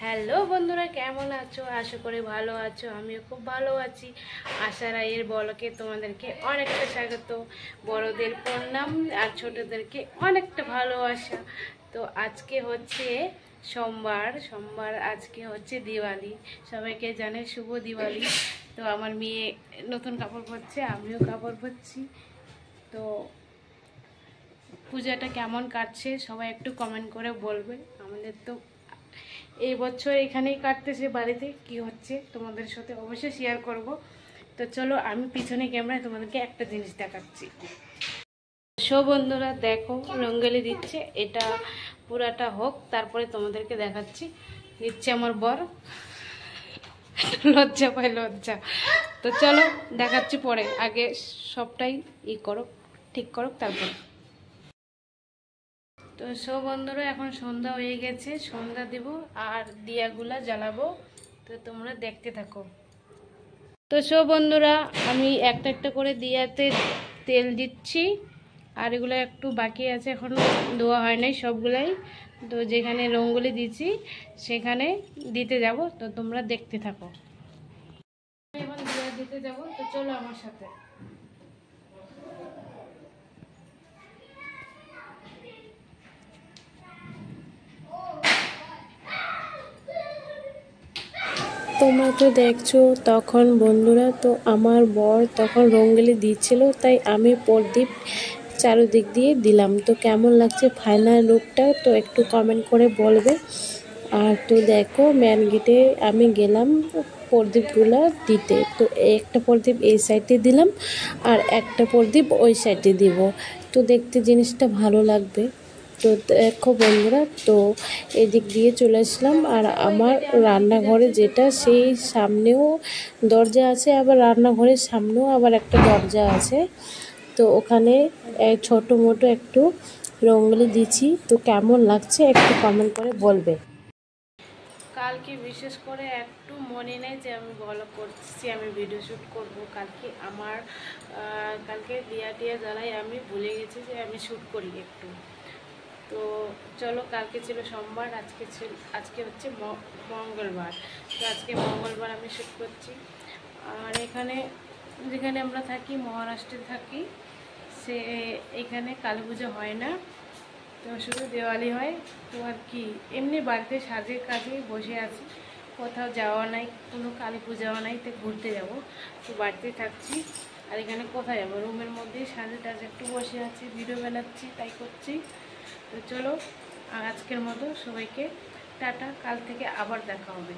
Hello বন্ধুরা, কেমন আছো? আশা করি ভালো আছো। আমিও খুব ভালো আছি। আশা রায়ের ব্লগে তোমাদেরকে অনেকটা স্বাগত। বড়দের প্রণাম আর ছোটদেরকে অনেকটা ভালোবাসা। তো আজকে হচ্ছে সোমবার আজকে হচ্ছে দিওয়ালি। সবাইকে জানাই শুভ দিওয়ালি। তো আমার মেয়ে নতুন কাপড় পরছে, আমিও কাপড় পরছি। তো পূজাটা কেমন কাটছে সবাই একটু কমেন্ট করে বলবে। আমাদের তো এই বছর এখানেই কাটতেছে, বাড়িতে কি হচ্ছে তোমাদের সাথে অবশ্যই শেয়ার করব। তো চলো আমি পিছনে ক্যামেরায় তোমাদেরকে একটা জিনিস দেখাচ্ছি। সব বন্ধুরা দেখো, রঙ্গোলি দিচ্ছে, এটা পুরাটা হোক তারপরে তোমাদেরকে দেখাচ্ছি। দিচ্ছে আমার বর, লজ্জা পাই লজ্জা। তো চলো দেখাচ্ছি পরে, আগে সবটাই করো, ঠিক করো তারপরে। তো সব বন্ধুরা এখন সন্ধ্যা হয়ে গেছে, সন্ধ্যা দেব আর দিয়াগুলা জ্বালাবো। তো তোমরা দেখতে থাকো। তো সব বন্ধুরা আমি একটা একটা করে দিয়াতে তেল দিচ্ছি, আর এগুলো একটু বাকি আছে, এখনো ধোয়া হয় নাই সবগুলাই। তো যেখানে রঙ্গোলি দিচ্ছি সেখানে দিতে যাব, তো তোমরা দেখতে থাকো। এখন দিয়া দিতে যাব, তো চলো আমার সাথে। তোমরা তো দেখছো তখন বন্ধুরা, তো আমার বর তখন রঙ্গোলি দিচ্ছিল, তাই আমি প্রদীপ চারদিক দিয়ে দিলাম। তো কেমন লাগছে ফাইনাল লুকটা, তো একটু কমেন্ট করে বলবে। আর তো দেখো মেন গেটে আমি গেলাম প্রদীপগুলো দিতে। তো একটা প্রদীপ এই সাইডে দিলাম আর একটা প্রদীপ ওই সাইডে দিব, তো দেখতে জিনিসটা ভালো লাগবে। তো দেখো বন্ধুরা, তো এদিক দিয়ে চলে আসলাম। আর আমার রান্নাঘরে যেটা, সেই সামনেও দরজা আছে, আবার রান্নাঘরের সামনেও আবার একটা দরজা আছে। তো ওখানে ছোট মোটো একটু রঙ্গোলি দিচ্ছি। তো কেমন লাগছে একটু কমেন্ট করে বলবে। কালকে বিশেষ করে একটু মনে নেই যে আমি ব্লগ করছি, আমি ভিডিও শ্যুট করব কালকে। আমার কালকে দিয়া টিয়া জ্বালাই আমি ভুলে গেছি যে আমি শ্যুট করি একটু। তো চলো, কালকে ছিল সোমবার, আজকে হচ্ছে মঙ্গলবার। তো আজকে মঙ্গলবার আমি শ্যুট করছি। আর এখানে যেখানে আমরা থাকি, মহারাষ্ট্রে থাকি, এখানে কালী পুজো হয় না, তো শুধু দিওয়ালি হয়। তো আর কি, এমনি বাড়িতে সাজের কাজে বসে আছি, কোথাও যাওয়া নাই, কোনো কালী পূজাও নাই, তো ঘুরতে যাব। তো বাড়িতে থাকছি, আর এখানে কোথায় যাবো, রুমের মধ্যেই সাজে টাজে একটু বসে আছি, ভিডিও বানাচ্ছি, তাই করছি। তো চলো, আর আজকের মতো সবাইকে টাটা, কাল থেকে আবার দেখা হবে।